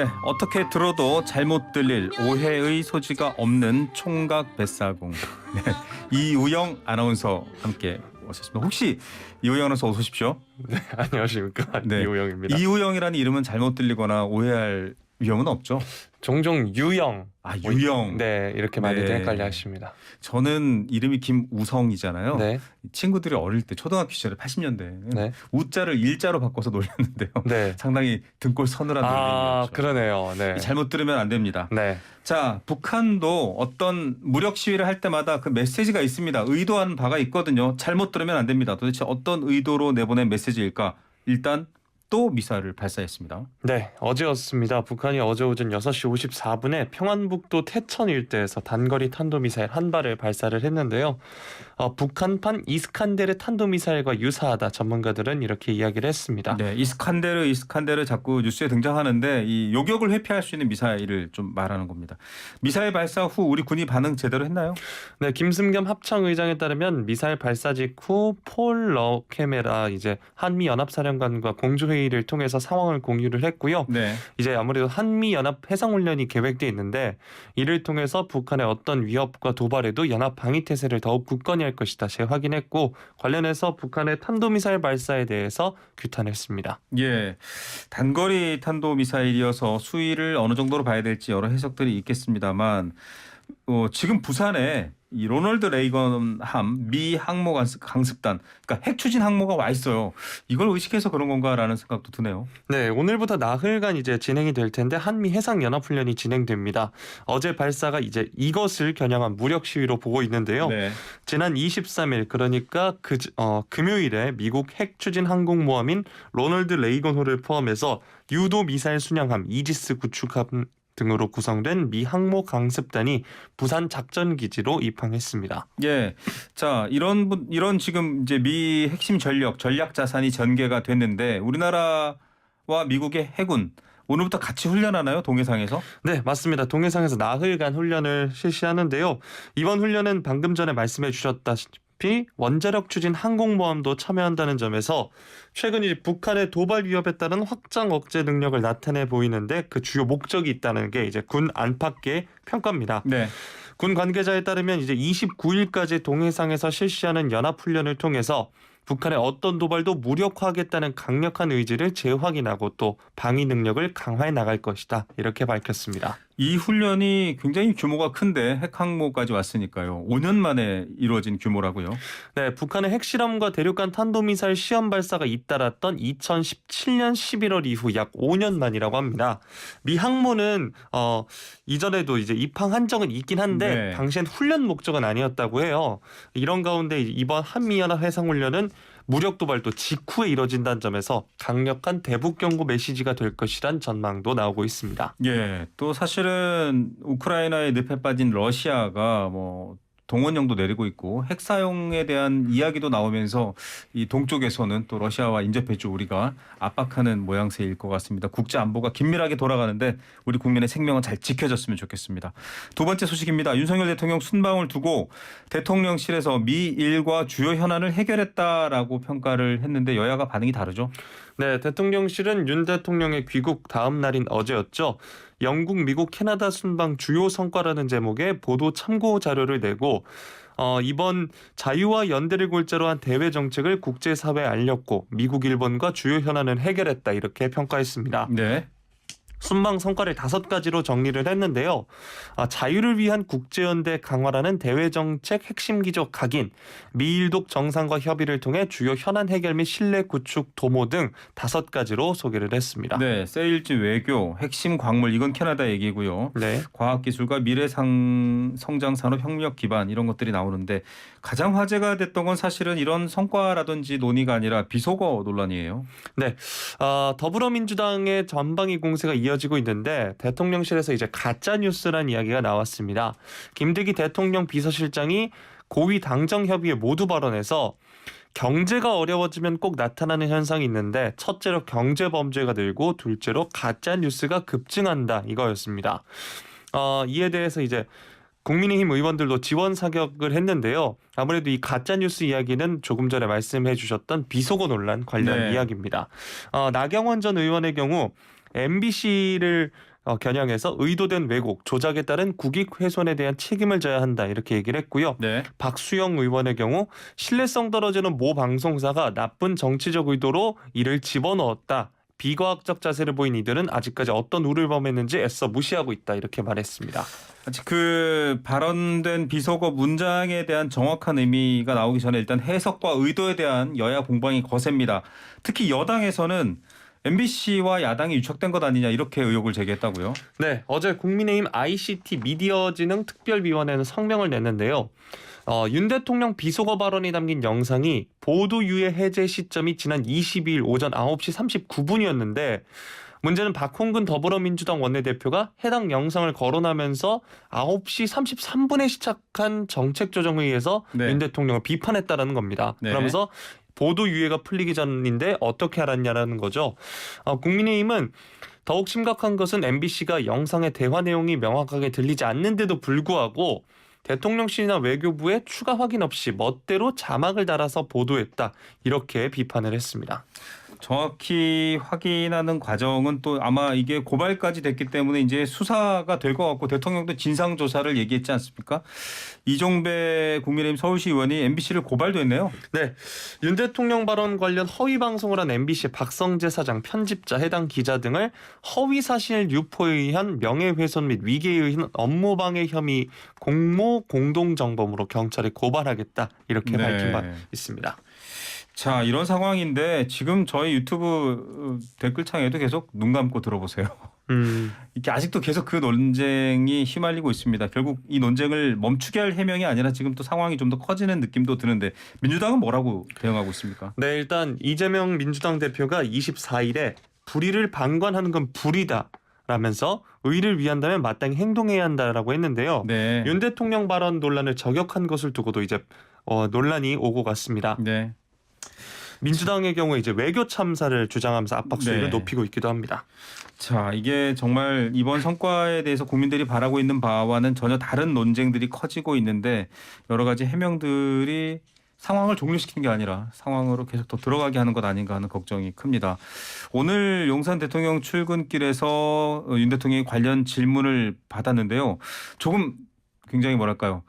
네, 어떻게 들어도 잘못 들릴 오해의 소지가 없는 총각 뱃사공. 네, 이우영 아나운서 함께 오셨습니다. 혹시 이우영 아나운서 어서 오십시오. 네, 안녕하십니까. 네, 이우영입니다. 이우영이라는 이름은 잘못 들리거나 오해할 위험은 없죠? 종종 유영. 아, 유영. 네, 이렇게 많이들 네. 헷갈려 하십니다. 저는 이름이 김우성이잖아요. 네. 친구들이 어릴 때 초등학교 시절에 80년대 네. 우자를 일자로 바꿔서 놀렸는데요. 네. 상당히 등골 서늘한 아, 놀림이었죠. 그러네요. 네. 잘못 들으면 안 됩니다. 네. 자, 북한도 어떤 무력 시위를 할 때마다 그 메시지가 있습니다. 의도한 바가 있거든요. 잘못 들으면 안 됩니다. 도대체 어떤 의도로 내보낸 메시지일까? 일단 또 미사일을 발사했습니다. 네, 어제였습니다. 북한이 어제 오전 6시 54분에 평안북도 태천 일대에서 단거리 탄도미사일 한 발을 발사를 했는데요. 북한판 이스칸데르 탄도미사일과 유사하다 전문가들은 이렇게 이야기를 했습니다. 네, 이스칸데르 자꾸 뉴스에 등장하는데 이 요격을 회피할 수 있는 미사일을 좀 말하는 겁니다. 미사일 발사 후 우리 군이 반응 제대로 했나요? 네, 김승겸 합창의장에 따르면 미사일 발사 직후 폴 러케메라 이제 한미 연합사령관과 공조 회의를 통해서 상황을 공유를 했고요. 네. 이제 아무래도 한미 연합 해상 훈련이 계획돼 있는데 이를 통해서 북한의 어떤 위협과 도발에도 연합 방위 태세를 더욱 굳건히 할 것이다 재확인했고 관련해서 북한의 탄도미사일 발사에 대해서 규탄했습니다. 예, 단거리 탄도미사일이어서 수위를 어느 정도로 봐야 될지 여러 해석들이 있겠습니다만 지금 부산에 이 로널드 레이건 함 미 항모 강습단, 그러니까 핵 추진 항모가 와 있어요. 이걸 의식해서 그런 건가라는 생각도 드네요. 네, 오늘부터 나흘간 이제 진행이 될 텐데 한미 해상 연합 훈련이 진행됩니다. 어제 발사가 이제 이것을 겨냥한 무력 시위로 보고 있는데요. 네. 지난 23일 그러니까 금요일에 미국 핵 추진 항공모함인 로널드 레이건호를 포함해서 유도 미사일 순양함 이지스 구축함 등으로 구성된 미 항모 강습단이 부산 작전 기지로 입항했습니다. 예, 자 이런 지금 이제 미 핵심 전략 자산이 전개가 됐는데 우리나라와 미국의 해군 오늘부터 같이 훈련하나요? 동해상에서? 네, 맞습니다. 동해상에서 나흘간 훈련을 실시하는데요. 이번 훈련은 방금 전에 말씀해 주셨다시피 원자력 추진 항공모함도 참여한다는 점에서 최근 이제 북한의 도발 위협에 따른 확장 억제 능력을 나타내 보이는데 그 주요 목적이 있다는 게 이제 군 안팎의 평가입니다. 네. 군 관계자에 따르면 이제 29일까지 동해상에서 실시하는 연합훈련을 통해서 북한의 어떤 도발도 무력화하겠다는 강력한 의지를 재확인하고 또 방위 능력을 강화해 나갈 것이다. 이렇게 밝혔습니다. 이 훈련이 굉장히 규모가 큰데 핵항모까지 왔으니까요. 5년 만에 이루어진 규모라고요. 네, 북한의 핵실험과 대륙간 탄도미사일 시험 발사가 잇따랐던 2017년 11월 이후 약 5년 만이라고 합니다. 미 항모는 이전에도 이제 입항한 적은 있긴 한데 네. 당시엔 훈련 목적은 아니었다고 해요. 이런 가운데 이번 한미연합 해상훈련은 무력 도발도 직후에 이뤄진다는 점에서 강력한 대북 경고 메시지가 될 것이란 전망도 나오고 있습니다. 예, 또 사실은 우크라이나에 늪에 빠진 러시아가 동원령도 내리고 있고 핵 사용에 대한 이야기도 나오면서 이 동쪽에서는 또 러시아와 인접해 줄 우리가 압박하는 모양새일 것 같습니다. 국제 안보가 긴밀하게 돌아가는데 우리 국민의 생명은 잘 지켜졌으면 좋겠습니다. 두 번째 소식입니다. 윤석열 대통령 순방을 두고 대통령실에서 미일과 주요 현안을 해결했다라고 평가를 했는데 여야가 반응이 다르죠? 네, 대통령실은 윤 대통령의 귀국 다음 날인 어제였죠. 영국, 미국, 캐나다 순방 주요 성과라는 제목의 보도 참고 자료를 내고 이번 자유와 연대를 골자로 한 대외 정책을 국제사회에 알렸고 미국, 일본과 주요 현안을 해결했다 이렇게 평가했습니다. 네. 순방 성과를 5가지로 정리를 했는데요. 자유를 위한 국제연대 강화라는 대외정책 핵심 기조 각인, 미일독 정상과 협의를 통해 주요 현안 해결 및 신뢰 구축 도모 등 5가지로 소개를 했습니다. 네, 세일즈 외교, 핵심 광물 이건 캐나다 얘기고요. 네. 과학기술과 미래성장 산업 협력 기반 이런 것들이 나오는데 가장 화제가 됐던 건 사실은 이런 성과라든지 논의가 아니라 비속어 논란이에요. 네, 더불어민주당의 전방위 공세가 이어지고 있는데 대통령실에서 이제 가짜 뉴스란 이야기가 나왔습니다. 김대기 대통령 비서실장이 고위 당정 협의회 모두 발언에서 경제가 어려워지면 꼭 나타나는 현상이 있는데 첫째로 경제 범죄가 늘고 둘째로 가짜 뉴스가 급증한다 이거였습니다. 이에 대해서 이제 국민의힘 의원들도 지원 사격을 했는데요. 아무래도 이 가짜뉴스 이야기는 조금 전에 말씀해 주셨던 비속어 논란 관련 네. 이야기입니다. 나경원 전 의원의 경우 MBC를 겨냥해서 의도된 왜곡, 조작에 따른 국익 훼손에 대한 책임을 져야 한다 이렇게 얘기를 했고요. 네. 박수영 의원의 경우 신뢰성 떨어지는 모 방송사가 나쁜 정치적 의도로 이를 집어넣었다. 비과학적 자세를 보인 이들은 아직까지 어떤 우를 범했는지 애써 무시하고 있다 이렇게 말했습니다. 아직 그 발언된 비속어 문장에 대한 정확한 의미가 나오기 전에 일단 해석과 의도에 대한 여야 공방이 거셉니다. 특히 여당에서는 MBC와 야당이 유착된 것 아니냐 이렇게 의혹을 제기했다고요. 네, 어제 국민의힘 ICT 미디어진흥 특별위원회는 성명을 냈는데요. 윤 대통령 비속어 발언이 담긴 영상이 보도유예 해제 시점이 지난 22일 오전 9시 39분이었는데 문제는 박홍근 더불어민주당 원내대표가 해당 영상을 거론하면서 9시 33분에 시작한 정책조정회의에서 네. 윤 대통령을 비판했다라는 겁니다. 네. 그러면서 보도유예가 풀리기 전인데 어떻게 알았냐라는 거죠. 국민의힘은 더욱 심각한 것은 MBC가 영상의 대화 내용이 명확하게 들리지 않는데도 불구하고 대통령실이나 외교부에 추가 확인 없이 멋대로 자막을 달아서 보도했다. 이렇게 비판을 했습니다. 정확히 확인하는 과정은 또 아마 이게 고발까지 됐기 때문에 이제 수사가 될 것 같고 대통령도 진상조사를 얘기했지 않습니까? 이종배 국민의힘 서울시 의원이 MBC를 고발도 했네요. 네, 윤 대통령 발언 관련 허위 방송을 한 MBC 박성재 사장, 편집자, 해당 기자 등을 허위 사실 유포에 의한 명예훼손 및 위계에 의한 업무방해 혐의 공모 공동정범으로 경찰에 고발하겠다 이렇게 네. 밝힌 바 있습니다. 자, 이런 상황인데 지금 저희 유튜브 댓글창에도 계속 눈 감고 들어보세요. 이게 아직도 계속 그 논쟁이 휘말리고 있습니다. 결국 이 논쟁을 멈추게 할 해명이 아니라 지금 또 상황이 좀 더 커지는 느낌도 드는데 민주당은 뭐라고 대응하고 있습니까? 네, 일단 이재명 민주당 대표가 24일에 불의를 방관하는 건 불이다 라면서 의를 위한다면 마땅히 행동해야 한다라고 했는데요. 네. 윤 대통령 발언 논란을 저격한 것을 두고도 이제 논란이 오고 갔습니다. 네. 민주당의 경우에 이제 외교 참사를 주장하면서 압박 수위를 네. 높이고 있기도 합니다. 자, 이게 정말 이번 성과에 대해서 국민들이 바라고 있는 바와는 전혀 다른 논쟁들이 커지고 있는데 여러 가지 해명들이 상황을 종료시키는 게 아니라 상황으로 계속 더 들어가게 하는 것 아닌가 하는 걱정이 큽니다. 오늘 용산 대통령 출근길에서 윤 대통령이 관련 질문을 받았는데요. 조금 굉장히 뭐랄까요?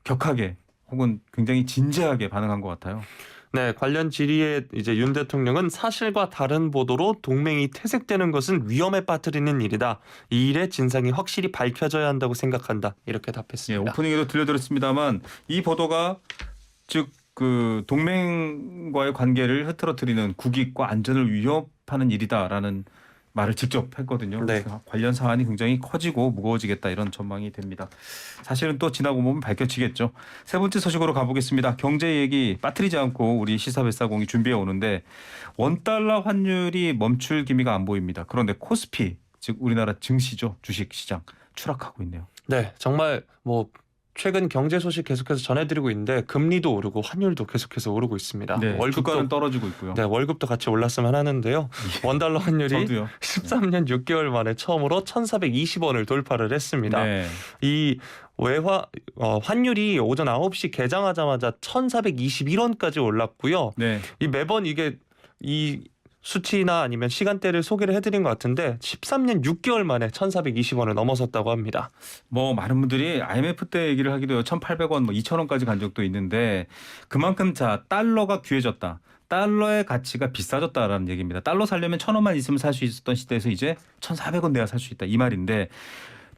격하게 혹은 굉장히 진지하게 반응한 것 같아요. 네, 관련 질의에 이제 윤 대통령은 사실과 다른 보도로 동맹이 퇴색되는 것은 위험에 빠뜨리는 일이다. 이 일의 진상이 확실히 밝혀져야 한다고 생각한다. 이렇게 예, 답했습니다. 오프닝에도 들려드렸습니다만 이 보도가 즉 그 동맹과의 관계를 흐트러뜨리는 국익과 안전을 위협하는 일이다라는 말을 직접 했거든요. 네. 그래서 관련 사안이 굉장히 커지고 무거워지겠다 이런 전망이 됩니다. 사실은 또 지나고 보면 밝혀지겠죠. 세 번째 소식으로 가보겠습니다. 경제 얘기 빠뜨리지 않고 우리 시사뱃사공이 준비해 오는데 원달러 환율이 멈출 기미가 안 보입니다. 그런데 코스피 즉 우리나라 증시죠. 주식시장 추락하고 있네요. 네, 정말 최근 경제 소식 계속해서 전해드리고 있는데 금리도 오르고 환율도 계속해서 오르고 있습니다. 네, 주가는 떨어지고 있고요. 네, 월급도 같이 올랐으면 하는데요. 원달러 환율이 저도요. 13년 6개월 만에 처음으로 1,420원을 돌파를 했습니다. 네. 이 환율이 오전 9시 개장하자마자 1,421원까지 올랐고요. 네. 이 매번 이 수치나 아니면 시간대를 소개를 해드린 것 같은데 13년 6개월 만에 1,420원을 넘어섰다고 합니다. 뭐 많은 분들이 IMF 때 얘기를 하기도 해요. 1,800원, 2,000원까지 간 적도 있는데 그만큼 달러가 귀해졌다. 달러의 가치가 비싸졌다라는 얘기입니다. 달러 살려면 1,000원만 있으면 살 수 있었던 시대에서 이제 1,400원 내야 살 수 있다. 이 말인데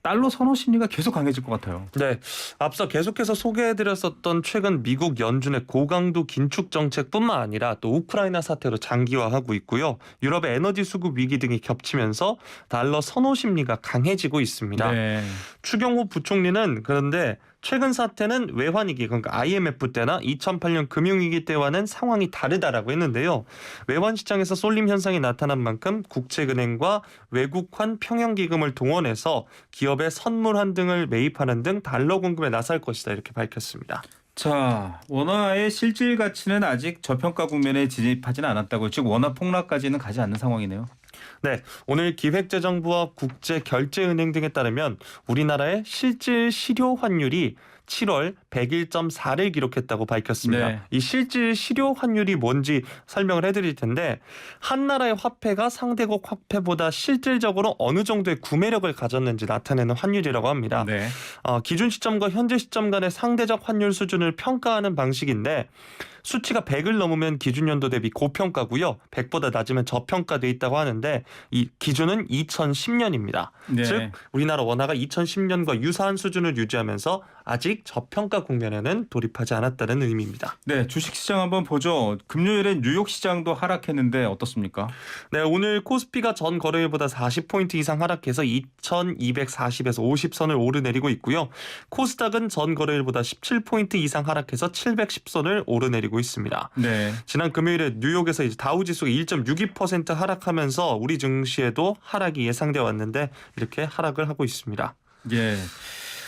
달러 선호 심리가 계속 강해질 것 같아요. 네, 앞서 계속해서 소개해드렸었던 최근 미국 연준의 고강도 긴축 정책뿐만 아니라 또 우크라이나 사태로 장기화하고 있고요. 유럽의 에너지 수급 위기 등이 겹치면서 달러 선호 심리가 강해지고 있습니다. 네. 추경호 부총리는 그런데 최근 사태는 외환위기 그러니까 IMF 때나 2008년 금융위기 때와는 상황이 다르다라고 했는데요. 외환시장에서 쏠림 현상이 나타난 만큼 국책은행과 외국환 평형기금을 동원해서 기업의 선물한 등을 매입하는 등 달러 공급에 나설 것이다 이렇게 밝혔습니다. 자, 원화의 실질 가치는 아직 저평가 국면에 진입하지는 않았다고 즉 원화 폭락까지는 가지 않는 상황이네요. 네, 오늘 기획재정부와 국제결제은행 등에 따르면 우리나라의 실질 실효 환율이 7월 101.4를 기록했다고 밝혔습니다. 네. 이 실질 실효 환율이 뭔지 설명을 해드릴 텐데 한 나라의 화폐가 상대국 화폐보다 실질적으로 어느 정도의 구매력을 가졌는지 나타내는 환율이라고 합니다. 네. 기준 시점과 현재 시점 간의 상대적 환율 수준을 평가하는 방식인데 수치가 100을 넘으면 기준 연도 대비 고평가고요. 100보다 낮으면 저평가돼 있다고 하는데 이 기준은 2010년입니다. 네. 즉 우리나라 원화가 2010년과 유사한 수준을 유지하면서 아직 저평가 국면에는 돌입하지 않았다는 의미입니다. 네, 주식시장 한번 보죠. 금요일엔 뉴욕 시장도 하락했는데 어떻습니까? 네, 오늘 코스피가 전 거래일보다 40포인트 이상 하락해서 2240에서 50선을 오르내리고 있고요. 코스닥은 전 거래일보다 17포인트 이상 하락해서 710선을 오르내리고 있습니다. 네. 지난 금요일에 뉴욕에서 이제 다우지수가 1.62% 하락하면서 우리 증시에도 하락이 예상되어 왔는데 이렇게 하락을 하고 있습니다. 예.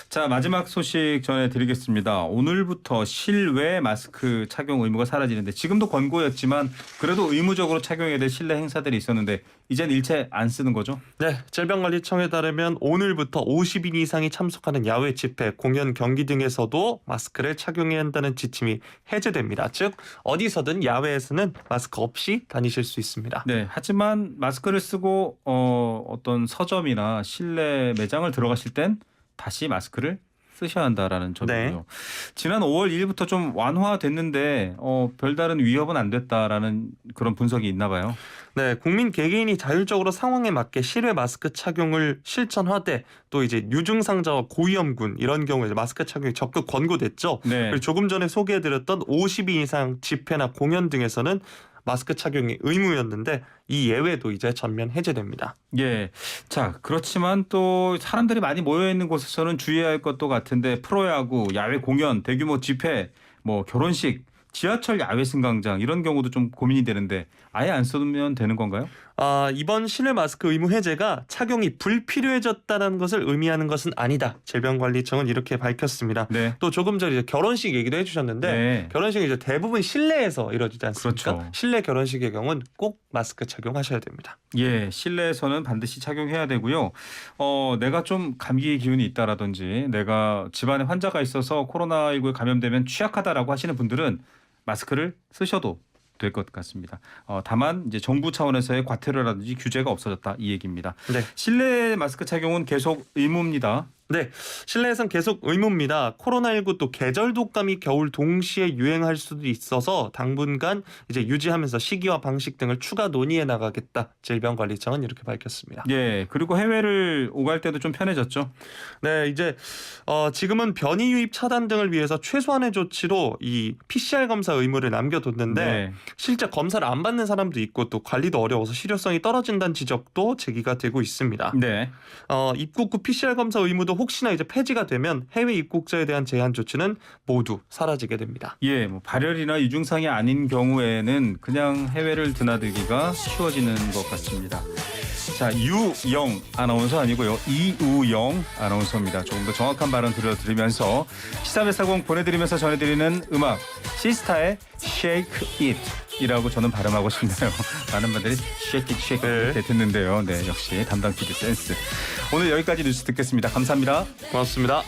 자, 마지막 소식 전해드리겠습니다. 오늘부터 실외 마스크 착용 의무가 사라지는데 지금도 권고였지만 그래도 의무적으로 착용해야 될 실내 행사들이 있었는데 이젠 일체 안 쓰는 거죠? 네, 질병관리청에 따르면 오늘부터 50인 이상이 참석하는 야외 집회, 공연, 경기 등에서도 마스크를 착용해야 한다는 지침이 해제됩니다. 즉 어디서든 야외에서는 마스크 없이 다니실 수 있습니다. 네. 하지만 마스크를 쓰고 어떤 서점이나 실내 매장을 들어가실 땐 다시 마스크를 쓰셔야 한다라는 점이고요. 네. 지난 5월 1일부터 좀 완화됐는데 별다른 위협은 안 됐다라는 그런 분석이 있나 봐요. 네, 국민 개개인이 자율적으로 상황에 맞게 실외 마스크 착용을 실천하되 또 이제 유증상자와 고위험군 이런 경우에 마스크 착용이 적극 권고됐죠. 네. 그리고 조금 전에 소개해드렸던 50인 이상 집회나 공연 등에서는 마스크 착용이 의무였는데 이 예외도 이제 전면 해제됩니다. 예. 자, 그렇지만 또 사람들이 많이 모여 있는 곳에서는 주의해야 할 것도 같은데 프로야구, 야외 공연, 대규모 집회, 뭐 결혼식, 지하철 야외 승강장 이런 경우도 좀 고민이 되는데 아예 안 쓰면 되는 건가요? 이번 실내 마스크 의무 해제가 착용이 불필요해졌다는 것을 의미하는 것은 아니다. 질병관리청은 이렇게 밝혔습니다. 네. 또 조금 전에 이제 결혼식 얘기도 해주셨는데 네. 결혼식이 이제 대부분 실내에서 이루어지지 않습니까? 그렇죠. 실내 결혼식의 경우는 꼭 마스크 착용하셔야 됩니다. 예, 실내에서는 반드시 착용해야 되고요. 내가 좀 감기 기운이 있다라든지 내가 집안에 환자가 있어서 코로나19에 감염되면 취약하다라고 하시는 분들은 마스크를 쓰셔도 될 것 같습니다. 다만 이제 정부 차원에서의 과태료라든지 규제가 없어졌다 이 얘기입니다. 네. 실내 마스크 착용은 계속 의무입니다. 네, 실내에선 계속 의무입니다. 코로나19 또 계절 독감이 겨울 동시에 유행할 수도 있어서 당분간 이제 유지하면서 시기와 방식 등을 추가 논의해 나가겠다. 질병관리청은 이렇게 밝혔습니다. 예, 그리고 해외를 오갈 때도 좀 편해졌죠. 네, 이제 지금은 변이 유입 차단 등을 위해서 최소한의 조치로 이 PCR 검사 의무를 남겨뒀는데 네. 실제 검사를 안 받는 사람도 있고 또 관리도 어려워서 실효성이 떨어진다는 지적도 제기가 되고 있습니다. 네. 입국 후 PCR 검사 의무도 혹시나 이제 폐지가 되면 해외 입국자에 대한 제한 조치는 모두 사라지게 됩니다. 예, 뭐 발열이나 유증상이 아닌 경우에는 그냥 해외를 드나들기가 쉬워지는 것 같습니다. 자, 유영 아나운서 아니고요. 이우영 아나운서입니다. 조금 더 정확한 발언 들려드리면서 시사배사공 보내드리면서 전해드리는 음악 시스타의 Shake It 이라고 저는 발음하고 싶네요. 많은 분들이 Shake It, Shake It 이렇게 듣는데요. 네, 역시 담당 PD 센스. 오늘 여기까지 뉴스 듣겠습니다. 감사합니다. 고맙습니다.